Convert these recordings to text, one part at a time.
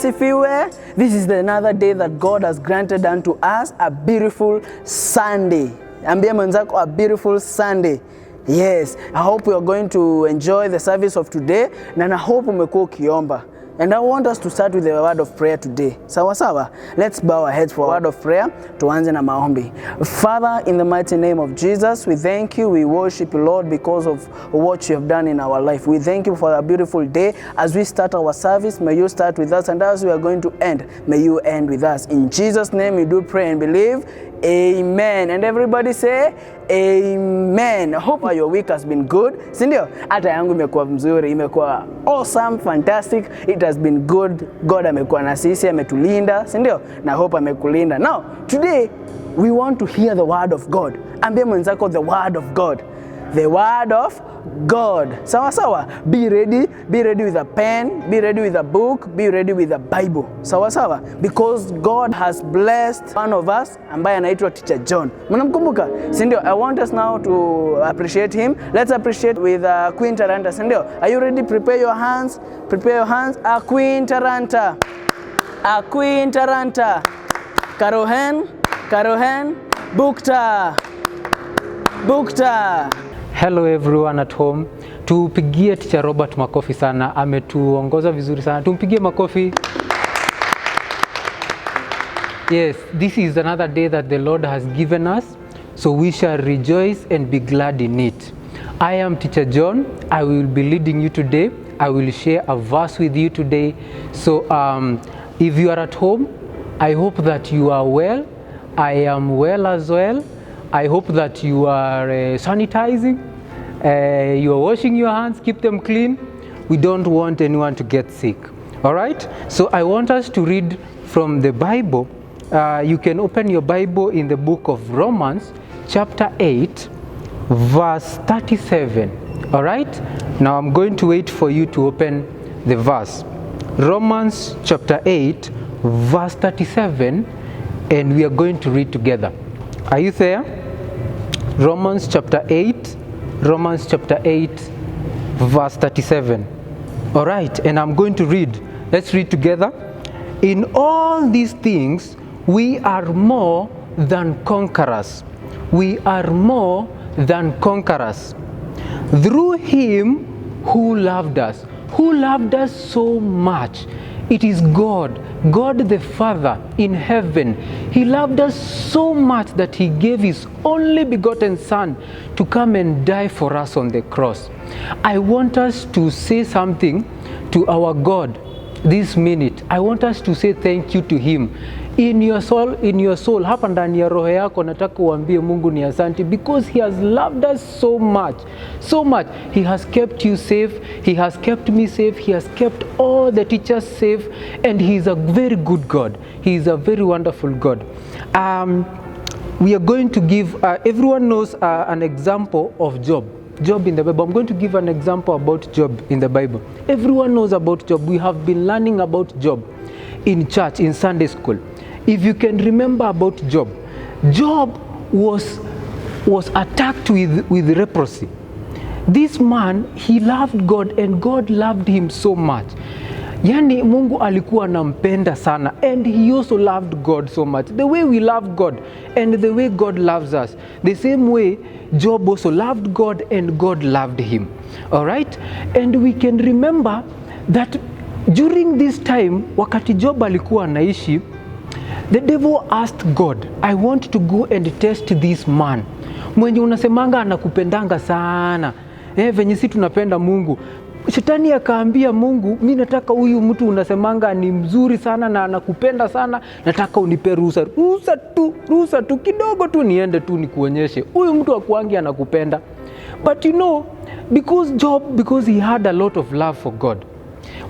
asifiwe. This is another day that God has granted unto us, a beautiful Sunday. Ambia mwenzako, a beautiful Sunday. Yes, I hope you are going to enjoy the service of today, na I hope umekuwa ukiomba. And I want us to start with the word of prayer today. Sawa sawa? Let's bow our heads for a word of prayer. Tuanze na maombi. Father, in the mighty name of Jesus, we thank you, we worship you, Lord, because of what you have done in our life. We thank you for a beautiful day. As we start our service, may you start with us, and as we are going to end, may you end with us. In Jesus' name we do pray and believe. Amen. And everybody say amen. I hope your week has been good. Sindio? Hata yangu imekuwa mzuri, imekuwa awesome, fantastic. It has been good. God amekuwa na sisi, ametulinda. Sindio? Na hope amekulinda. Now, today we want to hear the word of God. Ambia mwenzako the word of God. The word of God. Sawa sawa. Be ready with a pen, be ready with a book, be ready with a Bible. Sawa sawa. Because God has blessed one of us ambaye anaitwa Teacher John. Mnamkumbuka? Sindio? I want us now to appreciate him. Let's appreciate with Queen Taranta. Sindio? Are you ready? Prepare your hands. Prepare your hands. Queen Taranta. Queen Taranta. Karohen. Bukta. Hello everyone at home. Tupigie Teacher Robert makofi sana. Ametuongoza vizuri sana. Tumpigie makofi. Yes, this is another day that the Lord has given us, so we shall rejoice and be glad in it. I am Teacher John. I will be leading you today. I will share a verse with you today. So if you are at home, I hope that you are well. I am well as well. I hope that you are sanitizing, you are washing your hands, keep them clean. We don't want anyone to get sick. All right? So I want us to read from the Bible. You can open your Bible in the book of Romans, chapter 8, verse 37. All right? Now I'm going to wait for you to open the verse. Romans chapter 8, verse 37, and we are going to read together. Are you there? Romans chapter 8, verse 37. All right, and I'm going to read. Let's read together. In all these things, we are more than conquerors. We are more than conquerors. Through him who loved us. Who loved us so much. It is God the Father in heaven. He loved us so much that he gave his only begotten Son to come and die for us on the cross. I want us to say something to our God this minute. I want us to say thank you to him. In your soul, hapa ndani ya roho yako nataka uambie Mungu ni asante, because he has loved us so much. He has kept you safe, he has kept me safe, he has kept all the teachers safe, and he is a very good God. He is a very wonderful God. We are going to give, everyone knows an example of Job in the Bible. I'm going to give an example about Job in the Bible. Everyone knows about Job. We have been learning about Job in church, in Sunday school. If you can remember about Job was attacked with leprosy. This man, he loved God and God loved him so much. Yani Mungu alikuwa anampenda sana, and he also loved God so much. The way we love God and the way God loves us, the same way Job also loved God and God loved him. All right? And we can remember that during this time, wakati Job alikuwa anaishi, the devil asked God, I want to go and test this man. Mwenye unasemanga anakupendanga sana. Venye si tunapenda Mungu. Shetani akaambia Mungu, mimi nataka huyu mtu unasemanga ni mzuri sana na anakupenda sana, nataka unipe ruhusa tu kidogo tu niende tu nikuonyeshe. Huyu mtu akuangi anakupenda. But you know, because he had a lot of love for God.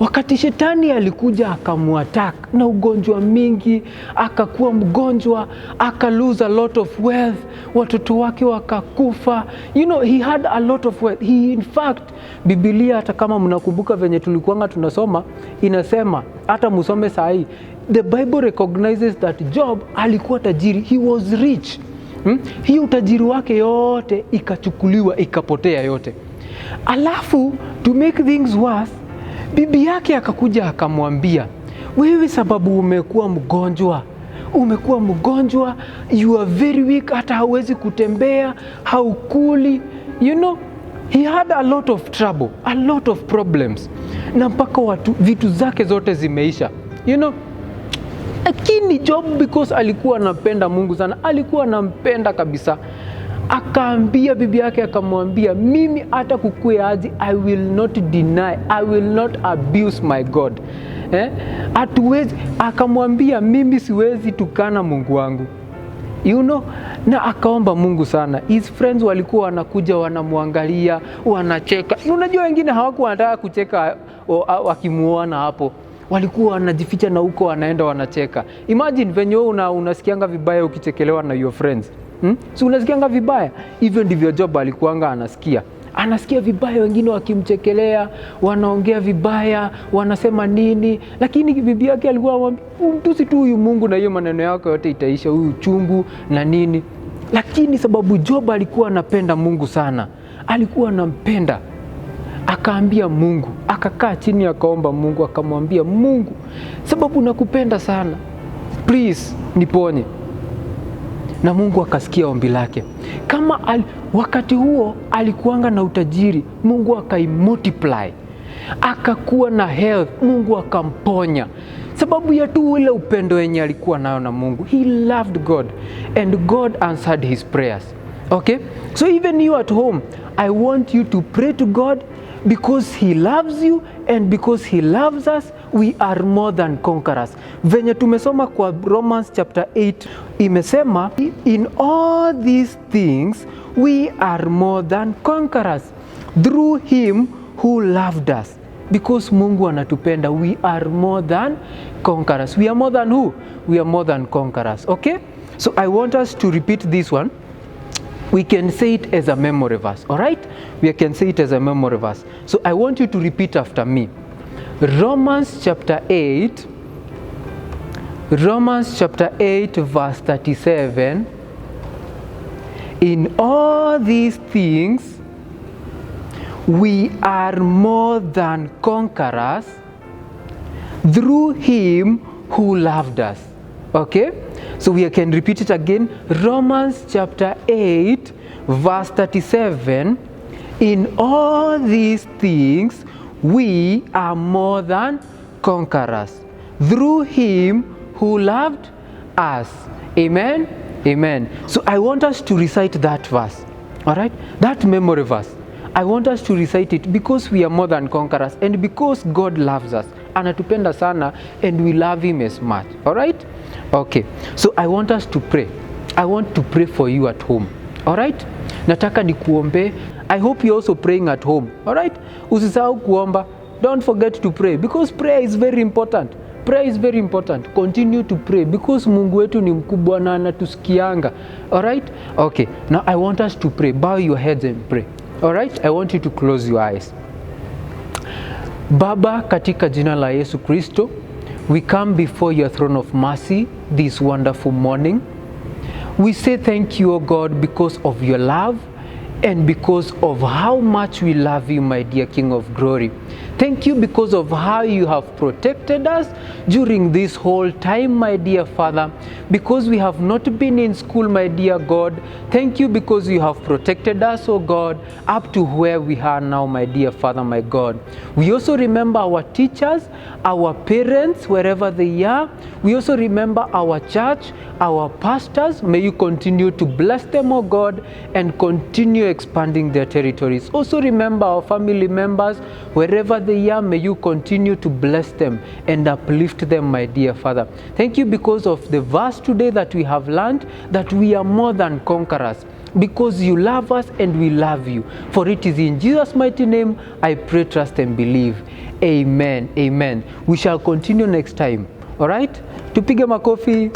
Wakati shetani alikuja akamuattack na ugonjwa mingi, akakuwa mgonjwa, lose a lot of wealth, watoto wake wakakufa. You know, he had a lot of wealth. In fact, Biblia hata kama mnakumbuka venye tulikuanga tunasoma, inasema, hata musome sahi, the Bible recognizes that Job alikuwa tajiri. He was rich. Hii utajiri wake yote ikachukuliwa, ikapotea yote. Alafu, to make things worse, bibi yake akakuja akamwambia, wewe sababu umekuwa mgonjwa, you are very weak, hata hauwezi kutembea, haukuli, you know, he had a lot of trouble, a lot of problems, na mpaka vitu zake zote zimeisha, you know. Lakini Job, because alikuwa anapenda Mungu sana, alikuwa anampenda kabisa, akaambia bibi yake, akamwambia, mimi hata kukue aje, I will not deny, I will not abuse my God. Hatuwezi, akamwambia, mimi siwezi tukana Mungu wangu, you know. Na akaomba Mungu sana. His friends walikuwa wanakuja, wanamwangalia, wanacheka. Unajua wengine hawakuwa wanataka kucheka wakimuona hapo, walikuwa wanajificha na huko wanaenda wanacheka. Imagine venye wewe unasikianga vibaya ukichekelewa na your friends. So unasikianga vibaya, hivyo ndivyo Job alikuanga anasikia vibaya, wengine wakimchekelea, wanaongea vibaya, wanasema nini, lakini bibi yake alikuwa anamwambia, mtusi tu huyu Mungu na hiyo maneno yako yote itaisha, huyu uchungu na nini. Lakini sababu Job alikuwa anapenda Mungu sana, alikuwa anampenda, akaambia Mungu, akakaa chini akaomba Mungu, akamwambia, Mungu, sababu nakupenda sana, please niponye. Na Mungu akasikia ombi lake. Kama wakati huo alikuanga na utajiri, Mungu akaimultiply, akakuwa na health, Mungu akamponya, sababu ya tu ule upendo wenye alikuwa nayo na Mungu. He loved God and God answered his prayers. Okay, so even you at home, I want you to pray to God, because he loves you and because he loves us, we are more than conquerors. Venye tumesoma kwa Romans chapter 8, imesema, in all these things we are more than conquerors through him who loved us. Because Mungu anatupenda, we are more than conquerors. We are more than who? We are more than conquerors. Okay, so I want us to repeat this one. We can say it as a memory verse, all right? We can say it as a memory verse. So I want you to repeat after me. Romans chapter 8 verse 37. In all these things we are more than conquerors through him who loved us. Okay? So we can repeat it again. Romans chapter 8 verse 37. In all these things we are more than conquerors through him who loved us. Amen? Amen. So I want us to recite that verse. All right? That memory verse. I want us to recite it because we are more than conquerors and because God loves us. Anatupenda sana and we love him as much. All right? Okay. So I want us to pray. I want to pray for you at home. All right? Nataka nikuombe. I hope you're also praying at home. All right? Usisahau kuomba. Don't forget to pray because prayer is very important. Prayer is very important. Continue to pray because Mungu wetu ni mkubwa na anatusikianga. All right? Okay. Now I want us to pray. Bow your heads and pray. All right? I want you to close your eyes. Baba, katika jina la Yesu Kristo, we come before your throne of mercy this wonderful morning. We say thank you, O God, because of your love and because of how much we love you, my dear King of Glory. Thank you because of how you have protected us during this whole time, my dear Father. Because we have not been in school, my dear God. Thank you because you have protected us, oh God, up to where we are now, my dear Father, my God. We also remember our teachers, our parents, wherever they are. We also remember our church, our pastors. May you continue to bless them, oh God, and continue expanding their territories. Also remember our family members, wherever they are. May you continue to bless them and uplift them, my dear Father. Thank you because of the verse today that we have learned, that we are more than conquerors, because you love us and we love you. For it is in Jesus' mighty name I pray, trust and believe. Amen. Amen. We shall continue next time. All right? Tupige makofi.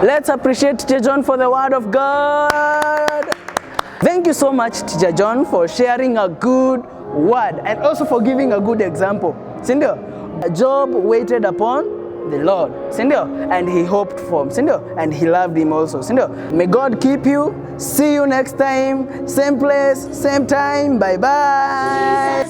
Let's appreciate Teacher John for the word of God. Thank you so much, Teacher John, for sharing a good word and also for giving a good example. Sindio? Job waited upon the Lord. Sindio? And he hoped for him. Sindio? And he loved him also. Sindio? May God keep you. See you next time. Same place, same time. Bye-bye.